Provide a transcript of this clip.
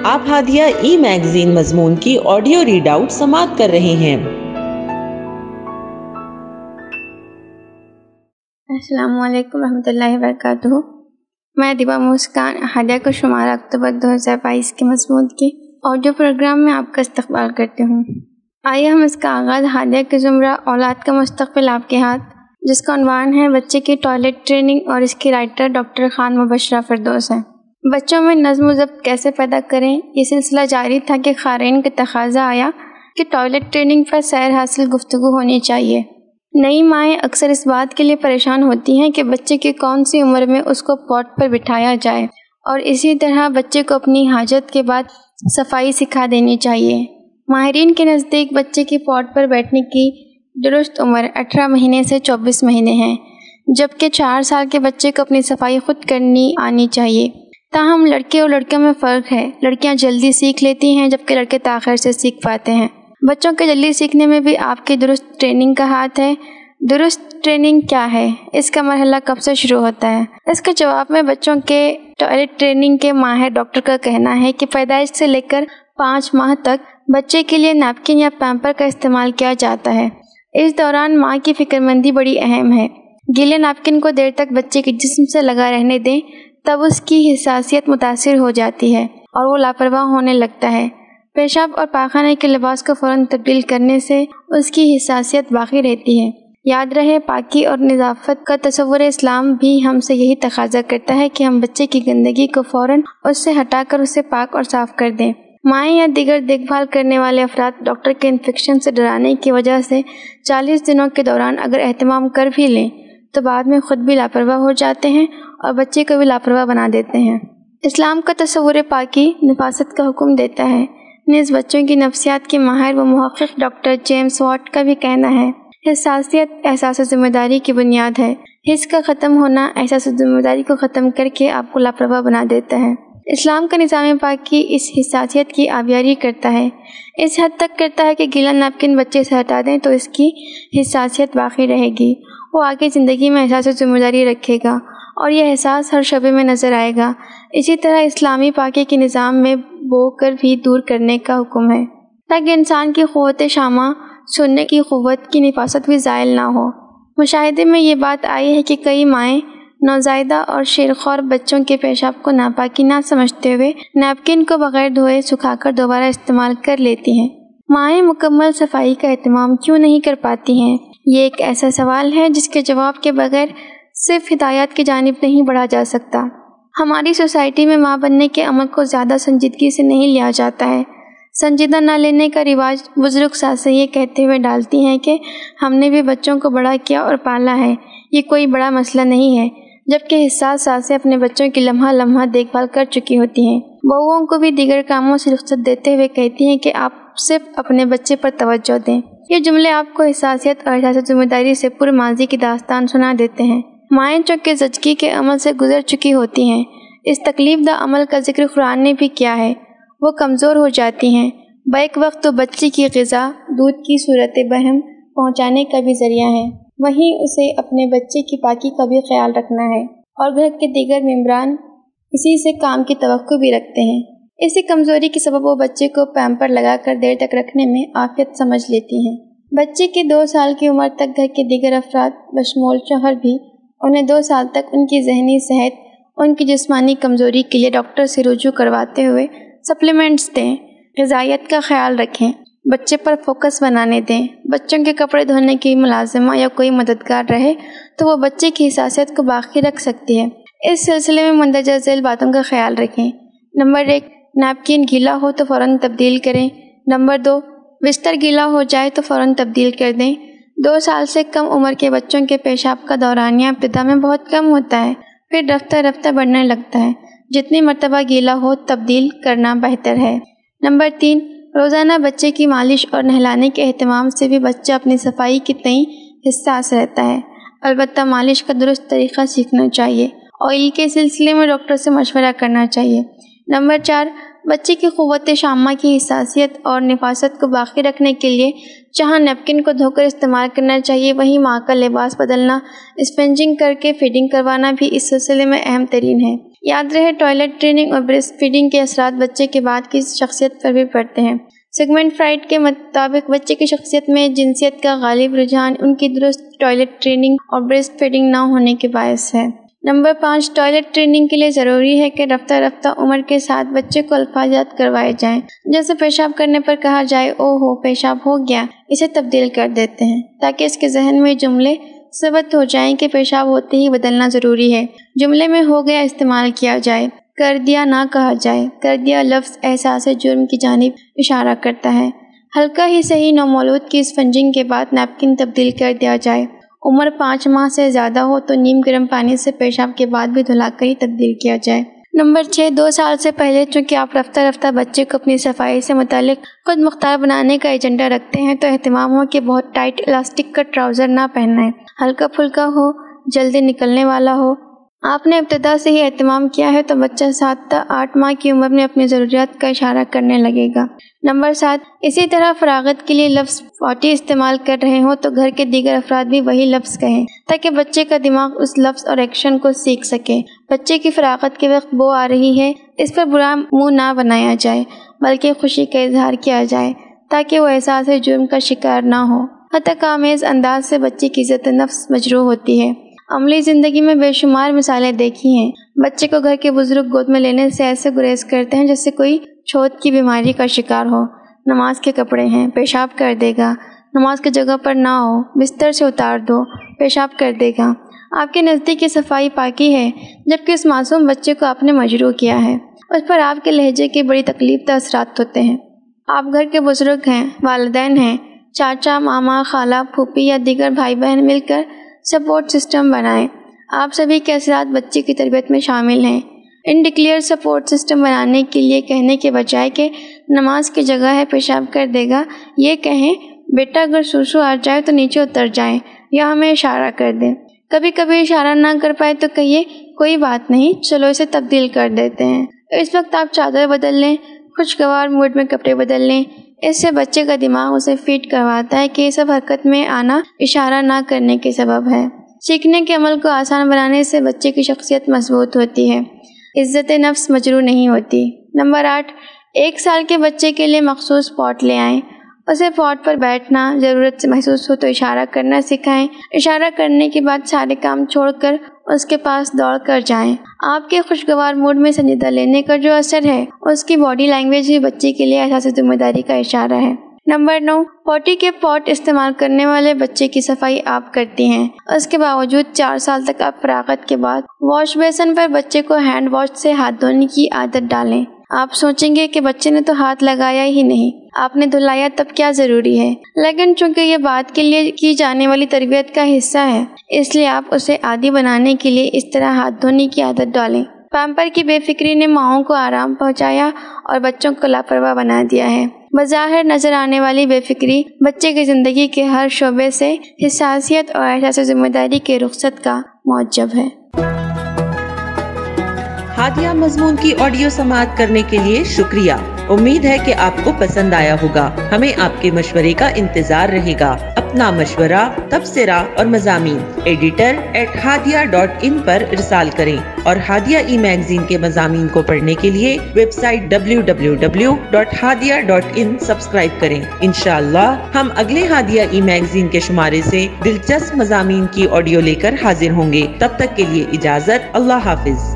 آپ ہادیہ ای میگزین مضمون کی آڈیو ریڈ آؤٹ سماعت کر رہے ہیں۔ السلام علیکم ورحمۃ اللہ وبرکاتہ۔ میں ادیبہ مسکان ہادیہ کو شمارہ اکتوبر 2022 کے مضمون کی آڈیو پروگرام میں آپ کا استقبال کرتی ہوں۔ آئیے ہم اس کا آغاز ہادیہ کے زمرہ اولاد کا مستقبل آپ کے ہاتھ، جس کا عنوان ہے بچے کی ٹوائلٹ ٹریننگ، اور اس کی رائٹر ڈاکٹر خان مبشرہ فردوس ہیں۔ بچوں میں نظم و ضبط کیسے پیدا کریں، یہ سلسلہ جاری تھا کہ قارئین کا تقاضا آیا کہ ٹوائلٹ ٹریننگ پر سیر حاصل گفتگو ہونی چاہیے۔ نئی مائیں اکثر اس بات کے لیے پریشان ہوتی ہیں کہ بچے کی کون سی عمر میں اس کو پوٹ پر بٹھایا جائے، اور اسی طرح بچے کو اپنی حاجت کے بعد صفائی سکھا دینی چاہیے۔ ماہرین کے نزدیک بچے کی پوٹ پر بیٹھنے کی درست عمر 18 مہینے سے 24 مہینے ہے، جبکہ 4 سال کے بچے کو اپنی صفائی خود کرنی آنی چاہیے۔ تاہم لڑکے اور لڑکیوں میں فرق ہے، لڑکیاں جلدی سیکھ لیتی ہیں جبکہ لڑکے تاخیر سے سیکھ پاتے ہیں۔ بچوں کے جلدی سیکھنے میں بھی آپ کی درست ٹریننگ کا ہاتھ ہے۔ درست ٹریننگ کیا ہے؟ اس کا مرحلہ کب سے شروع ہوتا ہے؟ اس کے جواب میں بچوں کے ٹوائلٹ ٹریننگ کے ماہر ڈاکٹر کا کہنا ہے کہ پیدائش سے لے کر 5 ماہ تک بچے کے لیے نیپکن یا پیمپر کا استعمال کیا جاتا ہے۔ اس دوران ماں کی فکر مندی بڑی اہم ہے۔ گیلے نیپکن کو دیر تک بچے کے جسم سے لگا رہنے دیں، تب اس کی حساسیت متاثر ہو جاتی ہے اور وہ لاپرواہ ہونے لگتا ہے۔ پیشاب اور پاخانے کے لباس کو فوراً تبدیل کرنے سے اس کی حساسیت باقی رہتی ہے۔ یاد رہے، پاکی اور نظافت کا تصور اسلام بھی ہم سے یہی تقاضا کرتا ہے کہ ہم بچے کی گندگی کو فوراً اس سے ہٹا کر اسے پاک اور صاف کر دیں۔ مائیں یا دیگر دیکھ بھال کرنے والے افراد ڈاکٹر کے انفیکشن سے ڈرانے کی وجہ سے 40 دنوں کے دوران اگر اہتمام کر بھی لیں تو بعد میں خود بھی لاپرواہ ہو جاتے ہیں اور بچے کو بھی لاپرواہ بنا دیتے ہیں۔ اسلام کا تصور پاکی نفاست کا حکم دیتا ہے۔ نیز بچوں کی نفسیات کے ماہر و محقق ڈاکٹر جیمز واٹ کا بھی کہنا ہے، حساسیت احساس ذمہ داری کی بنیاد ہے۔ حس کا ختم ہونا احساس ذمہ داری کو ختم کر کے آپ کو لاپرواہ بنا دیتا ہے۔ اسلام کا نظام پاکی اس حساسیت کی آبیاری کرتا ہے، اس حد تک کرتا ہے کہ گیلا نیپکن بچے سے ہٹا دیں تو اس کی حساسیت باقی رہے گی، وہ آگے زندگی میں احساس ذمہ داری رکھے گا اور یہ احساس ہر شعبے میں نظر آئے گا۔ اسی طرح اسلامی پاکی کے نظام میں بو کر بھی دور کرنے کا حکم ہے، تاکہ انسان کی قوت شامہ سننے کی قوت کی نفاست بھی زائل نہ ہو۔ مشاہدے میں یہ بات آئی ہے کہ کئی مائیں نوزائیدہ اور شیرخوار بچوں کے پیشاب کو ناپاکی نہ سمجھتے ہوئے نیپکن کو بغیر دھوئے سکھا کر دوبارہ استعمال کر لیتی ہیں۔ مائیں مکمل صفائی کا اہتمام کیوں نہیں کر پاتی ہیں؟ یہ ایک ایسا سوال ہے جس کے جواب کے بغیر صرف ہدایات کی جانب نہیں بڑھا جا سکتا۔ ہماری سوسائٹی میں ماں بننے کے عمل کو زیادہ سنجیدگی سے نہیں لیا جاتا ہے۔ سنجیدہ نہ لینے کا رواج بزرگ ساسیں یہ کہتے ہوئے ڈالتی ہیں کہ ہم نے بھی بچوں کو بڑا کیا اور پالا ہے، یہ کوئی بڑا مسئلہ نہیں ہے، جبکہ حساس ساسیں اپنے بچوں کی لمحہ لمحہ دیکھ بھال کر چکی ہوتی ہیں۔ بہوؤں کو بھی دیگر کاموں سے رخصت دیتے ہوئے کہتی ہیں کہ آپ صرف اپنے بچے پر توجہ دیں۔ یہ جملے آپ کو حساسیت اور احساس ذمہ داری سے پر ماضی کی داستان سنا دیتے ہیں۔ مائیں چونکہ زچگی کے عمل سے گزر چکی ہوتی ہیں، اس تکلیف دہ عمل کا ذکر قرآن نے بھی کیا ہے، وہ کمزور ہو جاتی ہیں۔ بیک وقت تو بچے کی غذا دودھ کی صورت بہم پہنچانے کا بھی ذریعہ ہے، وہیں اسے اپنے بچے کی پاکی کا بھی خیال رکھنا ہے، اور گھر کے دیگر ممبران اسی سے کام کی توقع بھی رکھتے ہیں۔ اسی کمزوری کے سبب وہ بچے کو پیمپر لگا کر دیر تک رکھنے میں عافیت سمجھ لیتی ہیں۔ بچے کی 2 سال کی عمر تک گھر کے دیگر افراد بشمول شوہر بھی انہیں 2 سال تک ان کی ذہنی صحت، ان کی جسمانی کمزوری کے لیے ڈاکٹر سے رجوع کرواتے ہوئے سپلیمنٹس دیں، غذائیت کا خیال رکھیں، بچے پر فوکس بنانے دیں۔ بچوں کے کپڑے دھونے کی ملازمہ یا کوئی مددگار رہے تو وہ بچے کی حساسیت کو باقی رکھ سکتی ہے۔ اس سلسلے میں مندرجہ ذیل باتوں کا خیال رکھیں۔ نمبر 1، نیپکن گیلا ہو تو فوراً تبدیل کریں۔ نمبر 2، بستر گیلا ہو جائے تو فوراً تبدیل کر دیں۔ 2 سال سے کم عمر کے بچوں کے پیشاب کا دورانیہ ابتدا میں بہت کم ہوتا ہے، پھر رفتہ رفتہ بڑھنے لگتا ہے۔ جتنی مرتبہ گیلا ہو تبدیل کرنا بہتر ہے۔ نمبر 3، روزانہ بچے کی مالش اور نہلانے کے اہتمام سے بھی بچہ اپنی صفائی کے تئیں حساس رہتا ہے۔ البتہ مالش کا درست طریقہ سیکھنا چاہیے۔ آئل کے سلسلے میں ڈاکٹر سے مشورہ کرنا چاہیے۔ نمبر 4، بچے کی قوت شامہ کی حساسیت اور نفاست کو باقی رکھنے کے لیے جہاں نیپکن کو دھو کر استعمال کرنا چاہیے وہیں ماں کا لباس بدلنا، اسپنجنگ کر کے فیڈنگ کروانا بھی اس سلسلے میں اہم ترین ہے۔ یاد رہے ٹوائلٹ ٹریننگ اور بریسٹ فیڈنگ کے اثرات بچے کے بعد کی شخصیت پر بھی پڑتے ہیں۔ سیگمنٹ فرائڈ کے مطابق بچے کی شخصیت میں جنسیت کا غالب رجحان ان کی درست ٹوائلٹ ٹریننگ اور بریسٹ فیڈنگ نہ ہونے کے باعث ہے۔ نمبر 5، ٹوائلٹ ٹریننگ کے لیے ضروری ہے کہ رفتہ رفتہ عمر کے ساتھ بچے کو الفاظات کروائے جائیں، جیسے پیشاب کرنے پر کہا جائے او ہو پیشاب ہو گیا، اسے تبدیل کر دیتے ہیں تاکہ اس کے ذہن میں جملے ثبت ہو جائیں کہ پیشاب ہوتے ہی بدلنا ضروری ہے۔ جملے میں ہو گیا استعمال کیا جائے، کر دیا نہ کہا جائے۔ کر دیا لفظ احساس جرم کی جانب اشارہ کرتا ہے۔ ہلکا ہی صحیح نومولود کی اسفنجنگ کے بعد نیپکن تبدیل کر دیا جائے۔ عمر 5 ماہ سے زیادہ ہو تو نیم گرم پانی سے پیشاب کے بعد بھی دھلا کر ہی تبدیل کیا جائے۔ نمبر 6، 2 سال سے پہلے چونکہ آپ رفتہ رفتہ بچے کو اپنی صفائی سے متعلق خود مختار بنانے کا ایجنڈا رکھتے ہیں تو اہتمام ہو کہ بہت ٹائٹ الاسٹک کا ٹراؤزر نہ پہننا ہے، ہلکا پھلکا ہو، جلدی نکلنے والا ہو۔ آپ نے ابتدا سے ہی اہتمام کیا ہے تو بچہ 7 تا 8 ماہ کی عمر میں اپنی ضروریات کا اشارہ کرنے لگے گا۔ نمبر 7، اسی طرح فراغت کے لیے لفظ پوٹی استعمال کر رہے ہوں تو گھر کے دیگر افراد بھی وہی لفظ کہیں تاکہ بچے کا دماغ اس لفظ اور ایکشن کو سیکھ سکے۔ بچے کی فراغت کے وقت بو آ رہی ہے، اس پر برا منہ نہ بنایا جائے بلکہ خوشی کا اظہار کیا جائے تاکہ وہ احساس جرم کا شکار نہ ہو۔ حتیٰ آمیز انداز سے بچے کی عزت نفس مجروح ہوتی ہے۔ عملی زندگی میں بے شمار مثالیں دیکھی ہیں۔ بچے کو گھر کے بزرگ گود میں لینے سے ایسے گریز کرتے ہیں جیسے کوئی چھوت کی بیماری کا شکار ہو۔ نماز کے کپڑے ہیں، پیشاب کر دے گا، نماز کی جگہ پر نہ ہو، بستر سے اتار دو، پیشاب کر دے گا۔ آپ کے نزدیک یہ صفائی پاکی ہے جبکہ اس معصوم بچے کو آپ نے مجروح کیا ہے، اس پر آپ کے لہجے کے بڑی تکلیف دہ اثرات ہوتے ہیں۔ آپ گھر کے بزرگ ہیں، والدین ہیں، چاچا، ماما، خالہ، پھوپھی یا دیگر بھائی بہن مل کر سپورٹ سسٹم بنائیں۔ آپ سبھی کے اثرات بچے کی تربیت میں شامل ہیں۔ ان ڈکلیئر سپورٹ سسٹم بنانے کے لیے کہنے کے بجائے کہ نماز کی جگہ ہے پیشاب کر دے گا، یہ کہیں بیٹا اگر سوسو آ جائے تو نیچے اتر جائیں یا ہمیں اشارہ کر دیں۔ کبھی کبھی اشارہ نہ کر پائے تو کہیے کوئی بات نہیں، چلو اسے تبدیل کر دیتے ہیں۔ اس وقت آپ چادر بدل لیں، خوشگوار موڈ میں کپڑے بدل لیں۔ اس سے بچے کا دماغ اسے فیڈ کرواتا ہے کہ یہ سب حرکت میں آنا اشارہ نہ کرنے کے سبب ہے۔ سیکھنے کے عمل کو آسان بنانے سے بچے کی شخصیت مضبوط ہوتی ہے، عزت نفس مجروح نہیں ہوتی۔ نمبر 8، 1 سال کے بچے کے لیے مخصوص پاٹ لے آئیں۔ اسے پاٹ پر بیٹھنا ضرورت سے محسوس ہو تو اشارہ کرنا سکھائیں۔ اشارہ کرنے کے بعد سارے کام چھوڑ کر اس کے پاس دوڑ کر جائیں۔ آپ کے خوشگوار موڈ میں سنجیدہ لینے کا جو اثر ہے اس کی باڈی لینگویج بھی بچے کے لیے احساس ذمہ داری کا اشارہ ہے۔ نمبر 9، پوٹی کے پاٹ استعمال کرنے والے بچے کی صفائی آپ کرتی ہیں، اس کے باوجود 4 سال تک آپ فراغت کے بعد واش بیسن پر بچے کو ہینڈ واش سے ہاتھ دھونے کی عادت ڈالیں۔ آپ سوچیں گے کہ بچے نے تو ہاتھ لگایا ہی نہیں، آپ نے دھلایا تب کیا ضروری ہے، لیکن چونکہ یہ بات کے لیے کی جانے والی تربیت کا حصہ ہے اس لیے آپ اسے عادی بنانے کے لیے اس طرح ہاتھ دھونے کی عادت ڈالیں۔ پیمپر کی بے فکری نے ماؤں کو آرام پہنچایا اور بچوں کو لاپرواہ بنا دیا ہے۔ بظاہر نظر آنے والی بے فکری بچے کی زندگی کے ہر شعبے سے حساسیت اور احساس ذمہ داری کے رخصت کا موجب ہے۔ ہادیہ مضمون کی آڈیو سماعت کرنے کے لیے شکریہ۔ امید ہے کہ آپ کو پسند آیا ہوگا۔ ہمیں آپ کے مشورے کا انتظار رہے گا۔ اپنا مشورہ، تبصرہ اور مضامین editor@hadia.in پر ارسال کریں اور ہادیہ ای میگزین کے مضامین کو پڑھنے کے لیے ویب سائٹ www.hadia.in سبسکرائب کریں۔ انشاءاللہ ہم اگلے ہادیہ ای میگزین کے شمارے سے دلچسپ مضامین کی آڈیو لے کر حاضر ہوں گے۔ تب تک کے لیے اجازت، اللہ حافظ۔